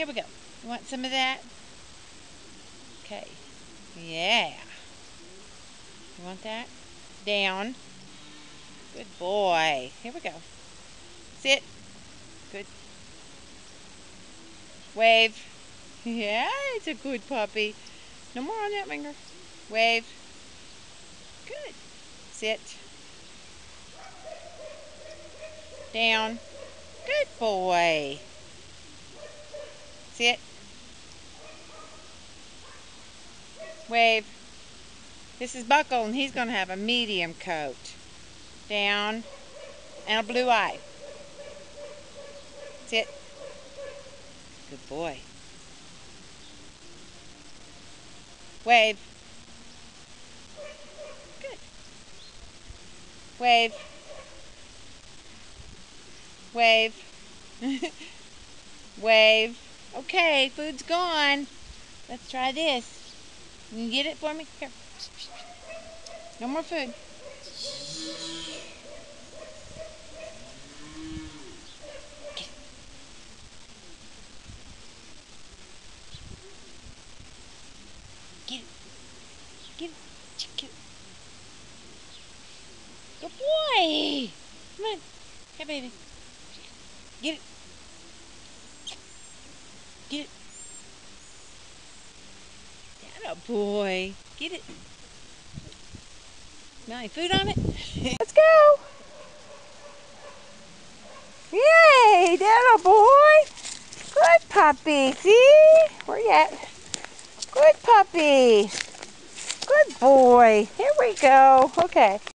Here we go. You want some of that? Okay. Yeah. You want that? Down. Good boy. Here we go. Sit. Good. Wave. Yeah, it's a good puppy. No more on that finger. Wave. Good. Sit. Down. Good boy. Sit. Wave. This is Buckle, and he's going to have a medium coat. Down. And a blue eye. Sit. Good boy. Wave. Good. Wave. Wave. Wave. Okay, food's gone. Let's try this. You get it for me? Here. No more food. Get it. Get it. Get it. Good boy. Come on. Here, baby. Get it. Get it. Atta boy. Get it. Smell any food on it? Let's go. Yay, atta boy. Good puppy. See? Where you at? Good puppy. Good boy. Here we go. Okay.